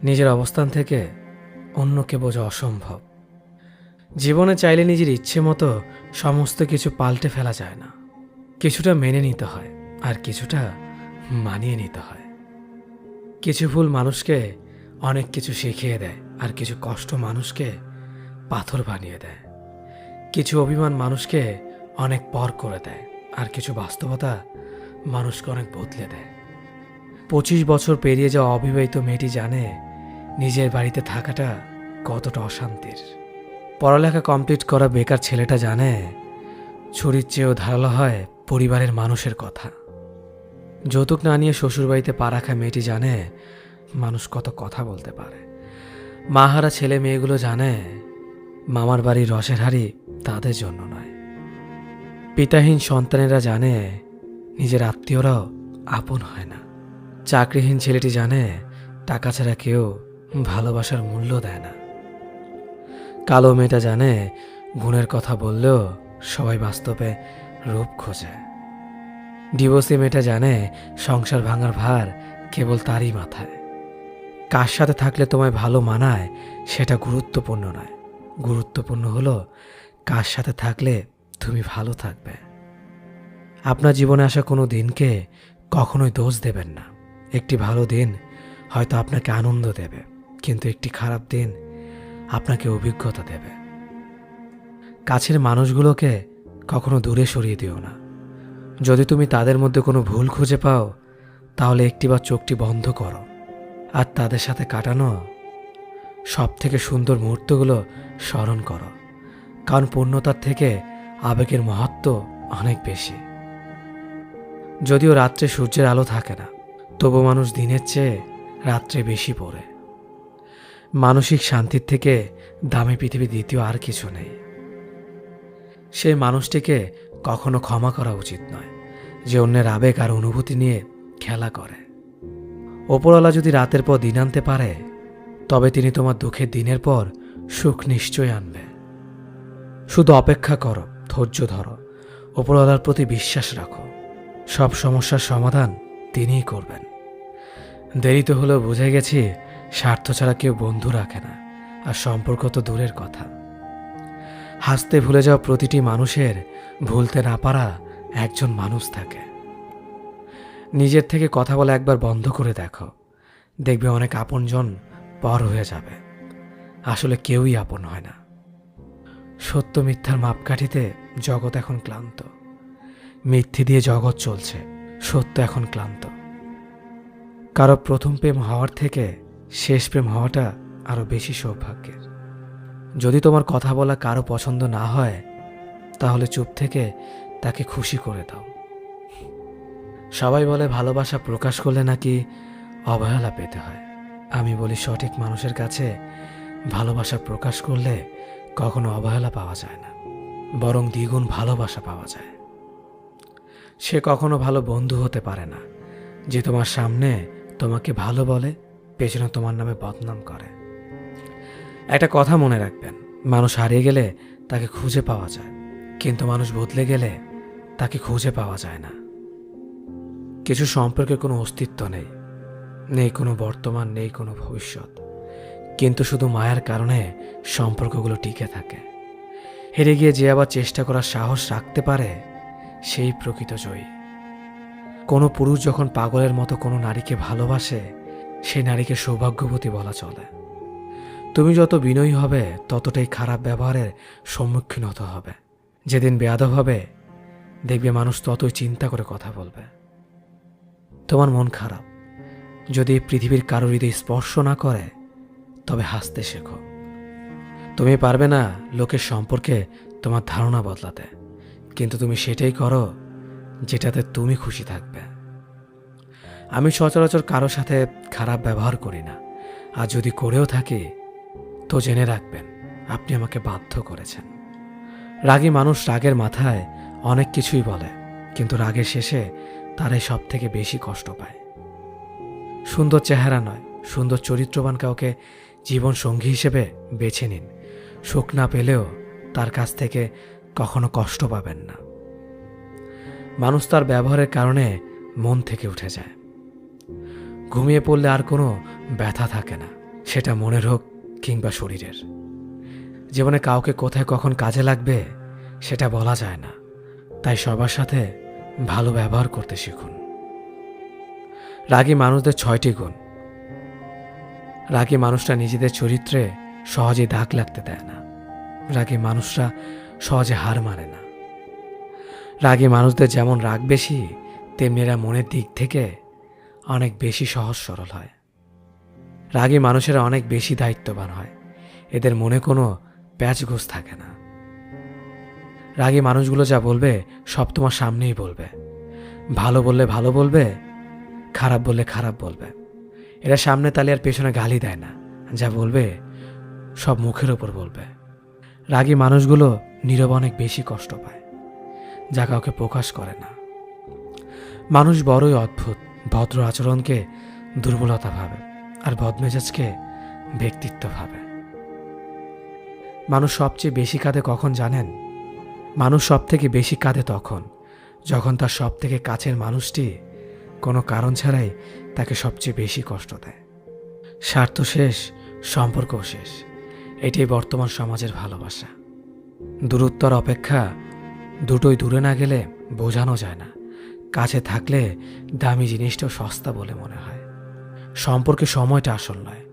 নিজের অবস্থান থেকে অন্যকে বোঝা অসম্ভব। জীবনে চাইলে নিজের ইচ্ছে মতো সমস্ত কিছু পাল্টে ফেলা যায় না। কিছুটা মেনে নিতে হয়, আর কিছুটা মানিয়ে নিতে হয়। কিছু ভুল মানুষকে অনেক কিছু শিখিয়ে দেয়, আর কিছু কষ্ট মানুষকে পাথর বানিয়ে দেয়। কিছু অভিমান মানুষকে অনেক পর করে দেয়, আর কিছু বাস্তবতা মানুষকে অনেক বদলে দেয়। 25 বছর পেরিয়ে যাওয়া অবিবাহিত মেয়েটি জানে নিজের বাড়িতে থাকাটা কতটা অশান্তির। পড়ালেখা কমপ্লিট করা বেকার ছেলেটা জানে ছুরির চেয়েও ধারালো হয় পরিবারের মানুষের কথা। যৌতুক না নিয়ে শ্বশুরবাড়িতে পা রাখা মেয়েটি জানে মানুষ কত কথা বলতে পারে। মাহারা ছেলে মেয়েগুলো জানে মামার বাড়ির রসের হাড়ি তাদের জন্য নয়। পিতাহীন সন্তানেরা জানে নিজের আত্মীয়রাও আপন হয় না। চাকরিহীন ছেলেটি জানে টাকা ছাড়া কেউ ভালোবাসার মূল্য দেয় না। কালো মেয়েটা জানে গুণের কথা বললেও সবাই বাস্তবে রূপ খোঁজে। ডিভোর্সি মেয়েটা জানে সংসার ভাঙার ভার কেবল তারই মাথায়। কার সাথে থাকলে তোমায় ভালো মানায় সেটা গুরুত্বপূর্ণ নয়, গুরুত্বপূর্ণ হলো কার সাথে থাকলে তুমি ভালো থাকবে। আপনার জীবনে আসা কোনো দিনকে কখনোই দোষ দেবেন না। একটি ভালো দিন হয়তো আপনাকে আনন্দ দেবে, কিন্তু একটি খারাপ দিন আপনাকে অভিজ্ঞতা দেবে। কাছের মানুষগুলোকে কখনো দূরে সরিয়ে দিও না। যদি তুমি তাদের মধ্যে কোনো ভুল খুঁজে পাও, তাহলে একটিবার চোখটি বন্ধ করো আর তাদের সাথে কাটানো সব থেকে সুন্দর মুহূর্তগুলো স্মরণ করো। কারণ পূর্ণতার থেকে আবেগের মহত্ব অনেক বেশি। যদিও রাত্রে সূর্যের আলো থাকে না, তবু মানুষ দিনের চেয়ে রাত্রে বেশি পড়ে। মানসিক শান্তির থেকে দামি পৃথিবী দ্বিতীয় আর কিছু নেই। সেই মানুষটিকে কখনো ক্ষমা করা উচিত নয় যে অন্যের আবেগ আর অনুভূতি নিয়ে খেলা করে। ওপরওয়ালা যদি রাতের পর দিন আনতে পারে, তবে তিনি তোমার দুঃখের দিনের পর সুখ নিশ্চয় আনবে। শুধু অপেক্ষা করো, ধৈর্য ধরো, ওপরওয়ালার প্রতি বিশ্বাস রাখো। সব সমস্যার সমাধান তিনিই করবেন। দেরিতে হলেও বুঝে গেছি স্বার্থ ছাড়া কেউ বন্ধু রাখে না, আর সম্পর্ক তো দূরের কথা। হাসতে ভুলে যাওয়া প্রতিটি মানুষের ভুলতে না পারা একজন মানুষ থাকে। নিজের থেকে কথা বলা একবার বন্ধ করে দেখো, দেখবে অনেক আপনজন পর হয়ে যাবে। আসলে কেউই আপন হয় না। সত্য মিথ্যার মাপকাঠিতে জগৎ এখন ক্লান্ত। মিথ্যে দিয়ে জগৎ চলছে, সত্য এখন ক্লান্ত। কারো প্রথম প্রেম হওয়ার থেকে শেষ প্রেম হওয়াটা আরো বেশি সৌভাগ্যের। যদি তোমার কথা বলা কারো পছন্দ না হয়, তাহলে চুপ থেকে তাকে খুশি করে দাও। সবাই বলে ভালোবাসা প্রকাশ করলে নাকি অবহেলা পেতে হয়। আমি বলি সঠিক মানুষের কাছে ভালোবাসা প্রকাশ করলে কখনো অবহেলা পাওয়া যায় না, বরং দ্বিগুণ ভালোবাসা পাওয়া যায়। সে কখনো ভালো বন্ধু হতে পারে না যে তোমার সামনে তোমাকে ভালো বলে, পেছনে তোমার নামে বদনাম করে। একটা কথা মনে রাখবেন, মানুষ হারিয়ে গেলে তাকে খুঁজে পাওয়া যায়, কিন্তু মানুষ বদলে গেলে তাকে খুঁজে পাওয়া যায় না। কিছু সম্পর্কের কোনো অস্তিত্ব নেই, নেই কোনো বর্তমান, নেই কোনো ভবিষ্যৎ, কিন্তু শুধু মায়ার কারণে সম্পর্কগুলো টিকে থাকে। হেরে গিয়ে যে আবার চেষ্টা করার সাহস রাখতে পারে, সেই প্রকৃত জয়ী। কোনো পুরুষ যখন পাগলের মতো কোনো নারীকে ভালোবাসে, সেই নারীকে সৌভাগ্যবতী বলা চলে। তুমি যত বিনয়ী হবে, ততটাই খারাপ ব্যবহারের সম্মুখীন হতে হবে। যেদিন বেয়াদব হবে, দেখবে মানুষ ততই চিন্তা করে কথা বলবে। তোমার মন খারাপ, যদি পৃথিবীর কারোর হৃদয় স্পর্শ না করে, তবে হাসতে শেখো। তুমি পারবে না লোকের সম্পর্কে তোমার ধারণা বদলাতে, কিন্তু তুমি সেটাই করো যেটাতে তুমি খুশি থাকবে। আমি সচরাচর কারো সাথে খারাপ ব্যবহার করি না, আর যদি করেও থাকি তো জেনে রাখবেন আপনি আমাকে বাধ্য করেছেন। রাগী মানুষ রাগের মাথায় অনেক কিছুই বলে, কিন্তু রাগের শেষে তারাই সব থেকে বেশি কষ্ট পায়। সুন্দর চেহারা নয়, সুন্দর চরিত্রবান কাউকে জীবন সঙ্গী হিসেবে বেছে নিন। সুখ না পেলেও তার কাছ থেকে কখনো কষ্ট পাবেন না। মানুষ তার ব্যবহারের কারণে মন থেকে উঠে যায়। ঘুমিয়ে পড়লে আর কোনো ব্যথা থাকে না, সেটা মনের হোক কিংবা শরীরের। জীবনে কাউকে কোথায় কখন কাজে লাগবে সেটা বলা যায় না, তাই সবার সাথে ভালো ব্যবহার করতে শিখুন। রাগী মানুষদের 6টি গুণ। রাগী মানুষরা নিজেদের চরিত্রে সহজে দাগ লাগতে দেয় না। রাগী মানুষরা সহজে হার মানে না। রাগী মানুষদের যেমন রাগ বেশি, তেমনি এরা মনের দিক থেকে অনেক বেশি সহজ সরল হয়। রাগী মানুষেরা অনেক বেশি দায়িত্ববান হয়। এদের মনে কোনো প্যাচগোছ থাকে না। রাগী মানুষগুলো যা বলবে সব তোমার সামনেই বলবে। ভালো বললে ভালো বলবে, খারাপ বললে খারাপ বলবে। এরা সামনে তালে আর পেছনে গালি দেয় না। যা বলবে সব মুখের ওপর বলবে। রাগী মানুষগুলো নীরবে অনেক বেশি কষ্ট পায়, যা কাউকে প্রকাশ করে না। মানুষ বড়ই অদ্ভুত। ভদ্র আচরণকে দুর্বলতা ভাবে, আর বদমেজাজকে ব্যক্তিত্ব ভাবে। মানুষ সবচেয়ে বেশি কাঁদে কখন জানেন? মানুষ সব থেকে বেশি কাঁদে তখন যখন তার সব থেকে কাছের মানুষটি কোনো কারণ ছাড়াই তাকে সবচেয়ে বেশি কষ্ট দেয়। স্বার্থ শেষ, সম্পর্কও শেষ। এটাই বর্তমান সমাজের ভালোবাসা। দূরত্বর অপেক্ষা দুটোই দূরে না গেলে বোঝানো যায় না। কাছে থাকলে দামি জিনিসটাও সস্তা বলে মনে হয়। সম্পর্কে সময়টা আসল নয়,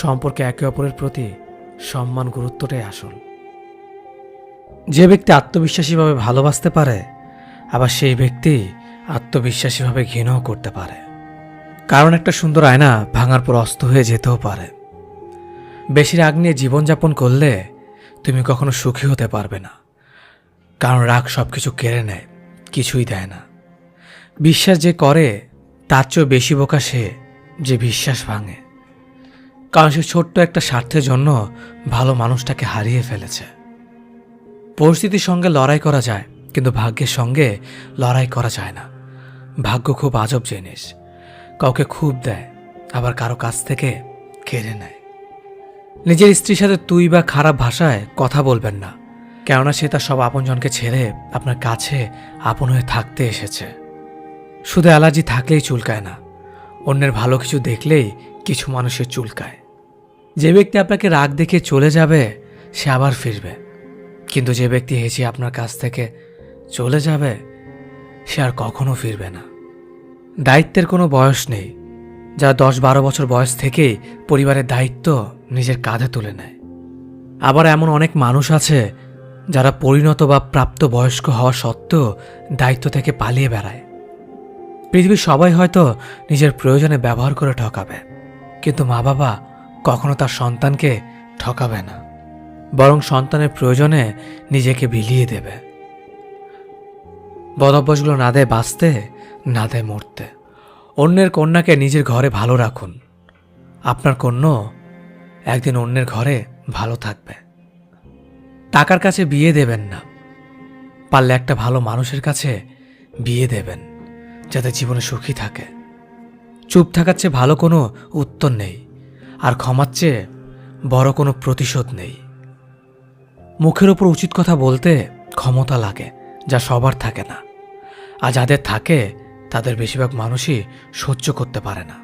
সম্পর্কে একে অপরের প্রতি সম্মান গুরুত্বটাই আসল। যে ব্যক্তি আত্মবিশ্বাসীভাবে ভালোবাসতে পারে, আবার সেই ব্যক্তি আত্মবিশ্বাসীভাবে ঘৃণাও করতে পারে। কারণ একটা সুন্দর আয়না ভাঙার পর অস্ত হয়ে যেতেও পারে। বেশি রাগ নিয়ে জীবনযাপন করলে তুমি কখনো সুখী হতে পারবে না। কারণ রাগ সব কিছু কেড়ে নেয়, কিছুই দেয় না। বিশ্বাস যে করে তার চেয়েও বেশি বোকা সে যে বিশ্বাস ভাঙে। কারণ সে ছোট্ট একটা স্বার্থের জন্য ভালো মানুষটাকে হারিয়ে ফেলেছে। পরিস্থিতির সঙ্গে লড়াই করা যায়, কিন্তু ভাগ্যের সঙ্গে লড়াই করা যায় না। ভাগ্য খুব আজব জিনিস। কাউকে খুব দেয়, আবার কারো কাছ থেকে কেড়ে নেয়। নিজের স্ত্রীর সাথে তুই বা খারাপ ভাষায় কথা বলবেন না, কেননা সে তার সব আপনজনকে ছেড়ে আপনার কাছে আপন হয়ে থাকতে এসেছে। শুধু অ্যালার্জি থাকলেই চুলকায় না, অন্যের ভালো কিছু দেখলেই কিছু মানুষের চুলকায়। যে ব্যক্তি আপনাকে রাগ দেখে চলে যাবে সে আবার ফিরবে, কিন্তু যে ব্যক্তি হেসে আপনার কাছ থেকে চলে যাবে সে আর কখনো ফিরবে না। দায়িত্বের কোনো বয়স নেই। যারা 10-12 বছর বয়স থেকেই পরিবারের দায়িত্ব নিজের কাঁধে তুলে নেয়। আবার এমন অনেক মানুষ আছে যারা পরিণত বা প্রাপ্ত বয়স্ক হওয়া সত্ত্বেও দায়িত্ব থেকে পালিয়ে বেড়ায়। পৃথিবীর সবাই হয়তো নিজের প্রয়োজনে ব্যবহার করে ঠকাবে, কিন্তু মা বাবা কখনো তার সন্তানকে ঠকাবে না, বরং সন্তানের প্রয়োজনে নিজেকে বিলিয়ে দেবে। বদভ্যাসগুলো না দেয় বাঁচতে, না দেয় মরতে। অন্যের কন্যাকে নিজের ঘরে ভালো রাখুন, আপনার কন্যা একদিন অন্যের ঘরে ভালো থাকবে। টাকার কাছে বিয়ে দেবেন না, পারলে একটা ভালো মানুষের কাছে বিয়ে দেবেন, যাতে জীবনে সুখী থাকে। চুপ থাকার চেয়ে ভালো কোনো উত্তর নেই, আর ক্ষমার চেয়ে বড় কোনো প্রতিশোধ নেই। মুখের ওপর উচিত কথা বলতে ক্ষমতা লাগে, যা সবার থাকে না, আর যাদের থাকে তাদের বেশিরভাগ মানুষই সহ্য করতে পারে না।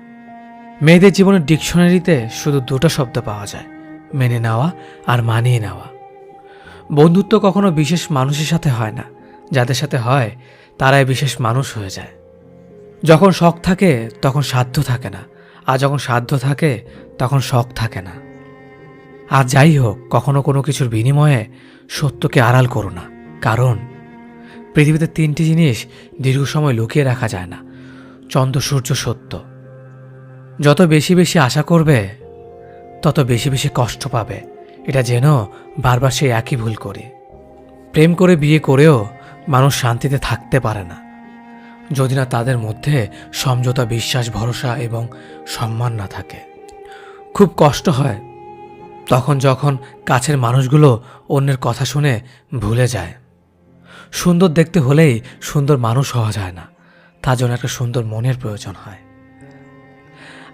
মেয়েদের জীবনের ডিকশনারিতে শুধু 2টো শব্দ পাওয়া যায়, মেনে নেওয়া আর মানিয়ে নেওয়া। বন্ধুত্ব কখনো বিশেষ মানুষের সাথে হয় না, যাদের সাথে হয় তারাই বিশেষ মানুষ হয়ে যায়। যখন শখ থাকে তখন সাধ্য থাকে না, আর যখন সাধ্য থাকে তখন শখ থাকে না। আর যাই হোক, কখনো কোনো কিছুর বিনিময়ে সত্যকে আড়াল করো না, কারণ পৃথিবীতে 3টি জিনিস দীর্ঘ সময় লুকিয়ে রাখা যায় না: চন্দ্র, সূর্য, সত্য। যত বেশি বেশি আশা করবে তত বেশি বেশি কষ্ট পাবে, এটা যেন বারবার সেই একই ভুল করি। প্রেম করে বিয়ে করেও মানুষ শান্তিতে থাকতে পারে না যদি না তাদের মধ্যে সমঝোতা, বিশ্বাস, ভরসা এবং সম্মান না থাকে। খুব কষ্ট হয় তখন যখন কাছের মানুষগুলো অন্যের কথা শুনে ভুলে যায়। সুন্দর দেখতে হলেই সুন্দর মানুষ হওয়া যায় না, তার জন্য একটা সুন্দর মনের প্রয়োজন হয়।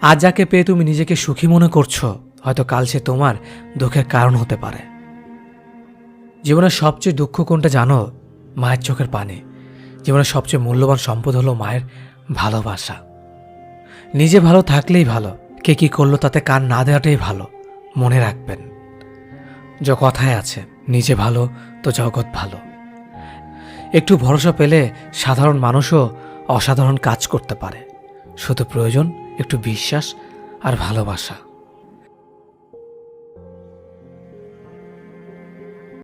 আজ যাকে পেয়ে তুমি নিজেকে সুখী মনে করছো, হয়তো কাল সে তোমার দুঃখের কারণ হতে পারে। জীবনের সবচেয়ে দুঃখ কোনটা জানো? মায়ের চোখের পানি। জীবনের সবচেয়ে মূল্যবান সম্পদ হলো মায়ের ভালোবাসা। নিজে ভালো থাকলেই ভালো, কে কী করলো তাতে কান না দেওয়াটাই ভালো। মনে রাখবেন, যে কথায় আছে, নিজে ভালো তো জগৎ ভালো। একটু ভরসা পেলে সাধারণ মানুষও অসাধারণ কাজ করতে পারে। শুধু প্রয়োজন একটু বিশ্বাস আর ভালোবাসা।